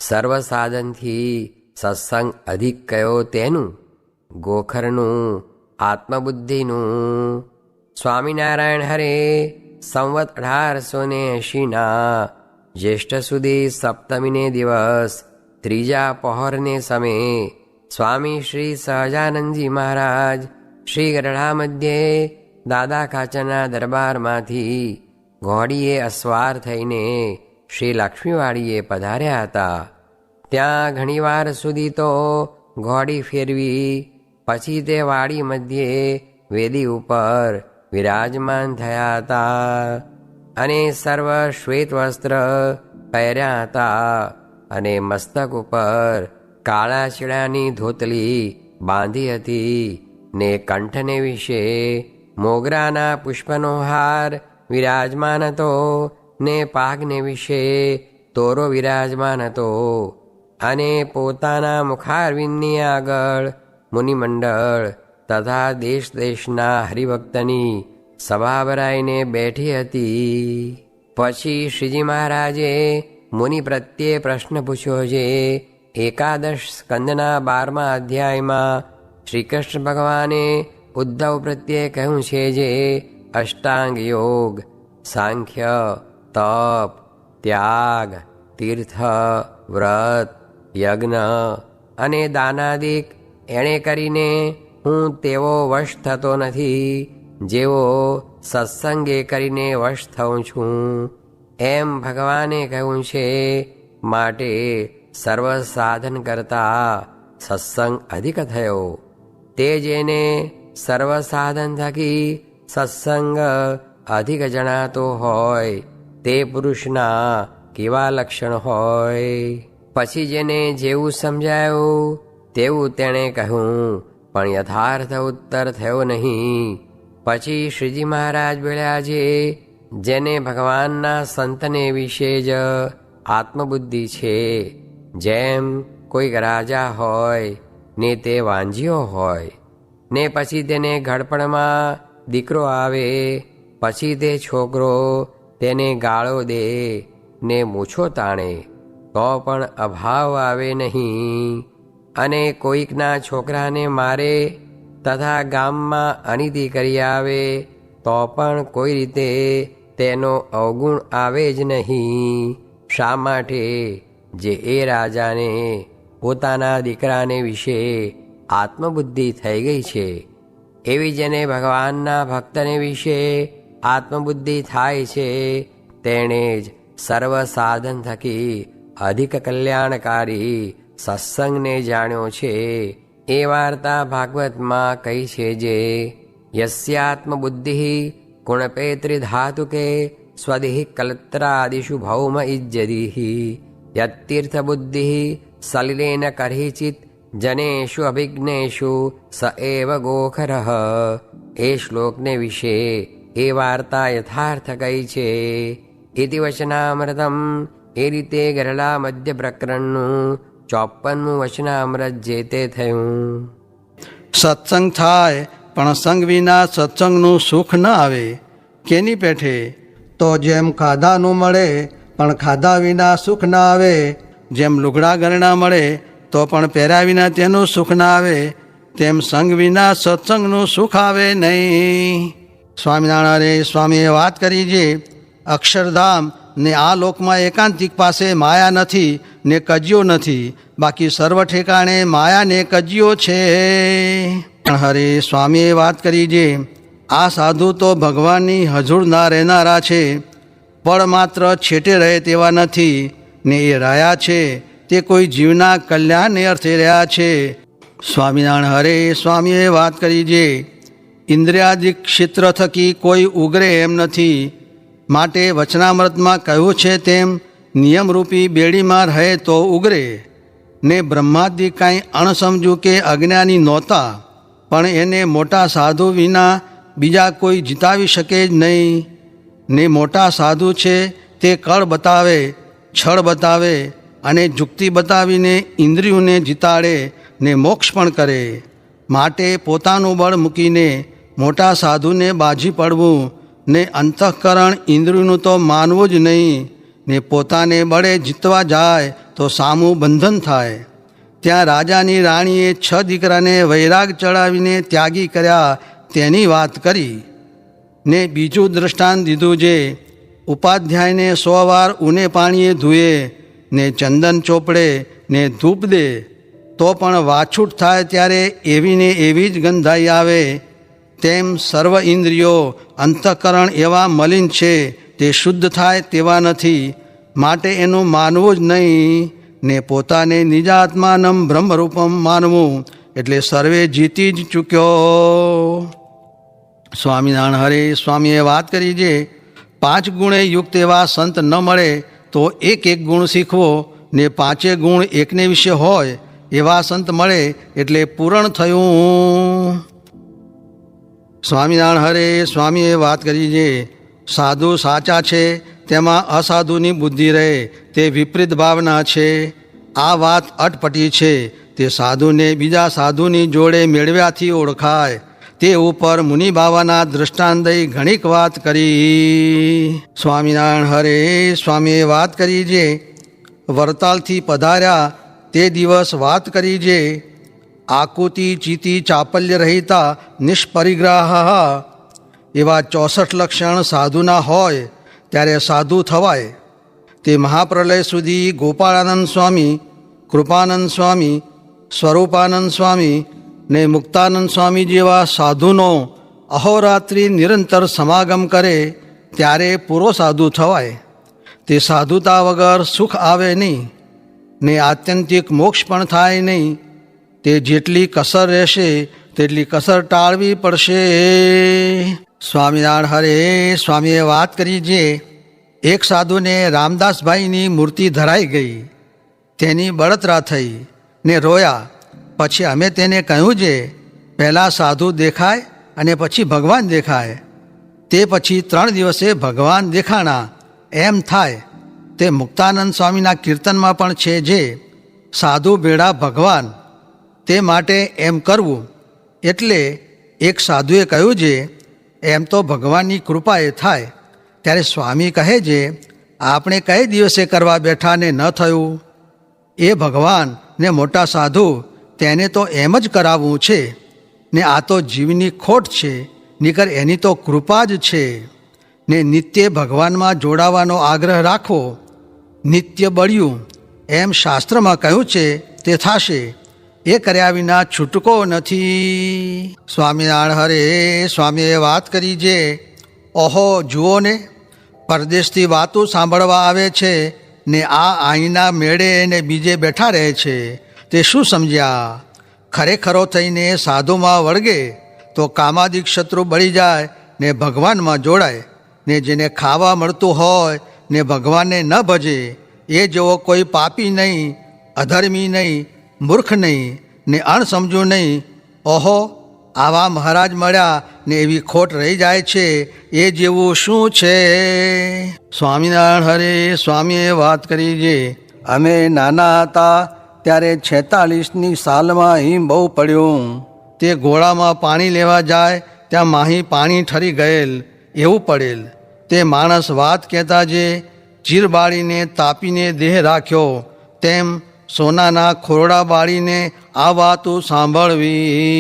સર્વ સાધનથી સત્સંગ અધિક કયો તેનું, ગોખરનું આત્મબુદ્ધિનું. સ્વામિનારાયણ હરે સંવત 1880 જ્યેષ્ઠ સુધી સપ્તમીને દિવસ ત્રીજા પહોરને સમયે સ્વામી શ્રી સહજાનંદજી મહારાજ શ્રી ગરડા મધ્યે દાદા ખાચરના દરબારમાંથી ઘોડીએ અસવાર થઈને શ્રી લક્ષ્મીવાડીએ પધાર્યા હતા. ત્યાં ઘણીવાર સુધી તો ઘોડી ફેરવી, પછી તે વાડી મધ્યે વેદી ઉપર વિરાજમાન થયા હતા અને સર્વ શ્વેત વસ્ત્ર પહેર્યા હતા અને મસ્તક ઉપર કાળા શીળાની ધોતલી બાંધી હતી ને કંઠને વિશે મોગરાના પુષ્પનો હાર વિરાજમાન હતો ને પાઘને વિશે તોરો વિરાજમાન હતો અને પોતાના મુખારવિંદની આગળ મુનિમંડળ તથા દેશ દેશના હરિભક્તની સભા ભરાઈને બેઠી હતી. પછી શ્રીજી મહારાજે મુનિ પ્રત્યે પ્રશ્ન પૂછ્યો છે. એકાદશ સ્કંદના 12મા અધ્યાયમાં શ્રી કૃષ્ણ ભગવાને ઉદ્ધવ પ્રત્યે કહ્યું છે જે અષ્ટાંગ યોગ, સાંખ્ય, તપ, ત્યાગ, તીર્થ, વ્રત, યજ્ઞ અને દાનાદિક એણે કરીને હું તેવો વશ થતો નથી જેવો સત્સંગે કરીને વશ થઉં છું એમ ભગવાને કહ્યું છે. માટે સર્વ સાધન કરતા સત્સંગ અધિક થયો. તે જેને સર્વ સાધન થકી સત્સંગ અધિક જણાતો હોય તે પુરુષના કેવા લક્ષણ હોય. પછી જેને જેવું સમજાયું તેવું તેણે કહ્યું, પણ યથાર્થ ઉત્તર થયો નહીં. પછી શ્રીજી મહારાજ બોલ્યા છે, જેને ભગવાનના સંતને વિશે જ આત્મબુદ્ધિ છે, જેમ કોઈક રાજા હોય ને તે વાંજ્યો હોય ને પછી તેને ઘડપણમાં દીકરો આવે, પછી તે છોકરો તેને ગાળો દે ને મૂછો તાણે તો પણ અભાવ આવે નહીં, અને કોઈકના છોકરાને મારે તથા ગામમાં અનીતિ કરી આવે તો પણ કોઈ રીતે તેનો અવગુણ આવે જ નહીં. શા માટે? જે એ રાજાને પોતાના દીકરાને વિશે આત્મબુદ્ધિ થઈ ગઈ છે. એવી જેને ભગવાનના ભક્તને વિશે આત્મબુદ્ધિ થાય છે તેણે જ સર્વ સાધન થકી અધિક કલ્યાણકારી સત્સંગને જાણ્યો છે. એ વાર્તા ભાગવતમાં કહી છે જે યસ્યાત્મબુદ્ધિ ગુણપેત્રિધાતુકે સ્વધિ કલત્રાદિષુ ભૌમ ઇજ્જદિ યતીર્થબુદ્ધિ સલિલેન કરહિચિત જનેષુ અભિજ્ઞેષુ સ એવ ગોખરઃ. એ શ્લોકને વિશે એ વાર્તા યથાર્થ કહી છે. ઇતિ વચનામૃતમ. એ રીતે ગરડા મધ્ય પ્રકરણનું 54મું વચનામૃત જે તે થયું. સત્સંગ થાય પણ સંગ વિના સત્સંગનું સુખ ન આવે. કેની પેઠે? તો જેમ ખાધાનું મળે પણ ખાધા વિના સુખ ન આવે, જેમ લુગડા ગરણા મળે તો પણ પહેર્યા વિના તેનું સુખ ન આવે, તેમ સંગ વિના સત્સંગનું સુખ આવે નહીં. સ્વામિનારાયણ સ્વામીએ વાત કરી છે, અક્ષરધામ ને આ લોકમાં એકાંતિક પાસે માયા નથી ને કજિયો નથી, બાકી સર્વ ઠેકાણે માયા ને કજિયો છે. હરે સ્વામીએ વાત કરી છે, આ સાધુ તો ભગવાનની હજુર ના રહેનારા છે, પણ માત્ર છેટે રહે તેવા નથી, ને એ રહ્યા છે તે કોઈ જીવના કલ્યાણને અર્થે રહ્યા છે. સ્વામિનારાયણ હરે સ્વામીએ વાત કરી છે, ઇન્દ્રિયાદિક ક્ષેત્ર થકી કોઈ ઉગરે એમ નથી, માટે વચનામૃતમાં કહ્યું છે તેમ નિયમરૂપી બેડીમાં રહે તો ઉગરે. ને બ્રહ્માદિ કાંઈ અણસમજુ કે અજ્ઞાની નહોતા, પણ એને મોટા સાધુ વિના બીજા કોઈ જીતાવી શકે જ નહીં. ને મોટા સાધુ છે તે કળ બતાવે, છળ બતાવે અને જુક્તિ બતાવીને ઇન્દ્રિયોને જીતાડે ને મોક્ષ પણ કરે. માટે પોતાનું બળ મૂકીને મોટા સાધુને બાજી પડવું ને અંતઃકરણ ઇન્દ્રિયનું તો માનવું જ નહીં, ને પોતાને બળે જીતવા જાય તો સામું બંધન થાય. ત્યાં રાજાની રાણીએ 6 દીકરાને વૈરાગ ચડાવીને ત્યાગી કર્યા તેની વાત કરી. ને બીજું દૃષ્ટાંત દીધું જે ઉપાધ્યાયને 100 વાર ઊને પાણીએ ધુએ ને ચંદન ચોપડે ને ધૂપ દે તો પણ વાછૂટ થાય ત્યારે એવી ને એવી જ ગંધાઈ આવે. તેમ સર્વ ઇન્દ્રિયો અંતઃકરણ એવા મલિન છે તે શુદ્ધ થાય તેવા નથી. માટે એનું માનવું જ નહીં ને પોતાને નિજાત્માનમ બ્રહ્મરૂપમ માનવું એટલે સર્વે જીતી જ ચૂક્યો. સ્વામિનારાયણ હરે સ્વામીએ વાત કરી છે 5 ગુણે યુક્ત એવા સંત ન મળે તો એક ગુણ શીખવો ને 5 ગુણ એકને વિશે હોય એવા સંત મળે એટલે પૂરણ થયું. સ્વામિનારાયણ હરે સ્વામીએ વાત કરી છે સાધુ સાચા છે તેમાં અસાધુની બુદ્ધિ રહે તે વિપરીત ભાવના છે. આ વાત અટપટી છે તે સાધુને બીજા સાધુની જોડે મેળવ્યાથી ઓળખાય. તે ઉપર મુનિ બાવાના દૃષ્ટાંત દઈ ઘણીક વાત કરી. સ્વામિનારાયણ હરે સ્વામીએ વાત કરી છે વરતાલથી પધાર્યા તે દિવસ વાત કરી છે આકુતિ ચિતિ ચાપલ્ય રહિતા નિષ્પરિગ્રહ એવા 64 લક્ષણ સાધુના હોય ત્યારે સાધુ થવાય. તે મહાપ્રલય સુધી ગોપાળાનંદ સ્વામી, કૃપાનંદ સ્વામી, સ્વરૂપાનંદ સ્વામી ને મુક્તાનંદ સ્વામી જેવા સાધુનો અહોરાત્રિ નિરંતર સમાગમ કરે ત્યારે પૂરો સાધુ થવાય. તે સાધુતા વગર સુખ આવે નહીં ને આત્યંતિક મોક્ષ પણ થાય નહીં. તે જેટલી કસર રહેશે તેટલી કસર ટાળવી પડશે. સ્વામિનારાયણ હરે સ્વામીએ વાત કરી છે એક સાધુને રામદાસભાઈની મૂર્તિ ધરાઈ ગઈ. તેની બળતરા થઈ ને રોયા. પછી અમે તેને કહ્યું છે પહેલાં સાધુ દેખાય અને પછી ભગવાન દેખાય. તે પછી 3 દિવસે ભગવાન દેખાણા એમ થાય. તે મુક્તાનંદ સ્વામીના કીર્તનમાં પણ છે જે સાધુ ભેળા ભગવાન તે માટે એમ કરવું. એટલે એક સાધુએ કહ્યું છે એમ તો ભગવાનની કૃપા એ થાય. ત્યારે સ્વામી કહે છે આપણે કઈ દિવસે કરવા બેઠા ને ન થયું. એ ભગવાન ને મોટા સાધુ તેને તો એમ જ કરાવવું છે ને આ તો જીવની ખોટ છે નીકર એની તો કૃપા જ છે. ને નિત્ય ભગવાનમાં જોડાવાનો આગ્રહ રાખવો. નિત્ય બળ્યું એમ શાસ્ત્રમાં કહ્યું છે તે થશે. એ કર્યા વિના છૂટકો નથી. સ્વામિનારાયણ હરે સ્વામીએ વાત કરી છે ઓહો જુઓ ને પરદેશથી વાતો સાંભળવા આવે છે ને આ અહીંના મેળે ને બીજે બેઠા રહે છે. તે શું સમજ્યા? ખરેખરો થઈને સાધુમાં વળગે તો કામાદિક શત્રુ બળી જાય ને ભગવાનમાં જોડાય. ને જેને ખાવા મળતું હોય ને ભગવાનને ન ભજે એ જેવો કોઈ પાપી નહીં, અધર્મી નહીં, મૂર્ખ નહીં ને અણસમજુ નહીં. ઓહો આવા મહારાજ મળ્યા ને એવી ખોટ રહી જાય છે એ જેવું શું છે. સ્વામિનારાયણ હરે સ્વામીએ વાત કરી છે અમે નાના હતા ત્યારે 46ની સાલમાં હિમ બહુ પડ્યું. તે ઘોડામાં પાણી લેવા જાય ત્યાં માહી પાણી ઠરી ગયેલ એવું પડેલ. તે માણસ વાત કહેતા જે ચીર બાળીને તાપીને દેહ રાખ્યો તેમ સોનાના ખોરડા બાળીને આ વાતો સાંભળવી.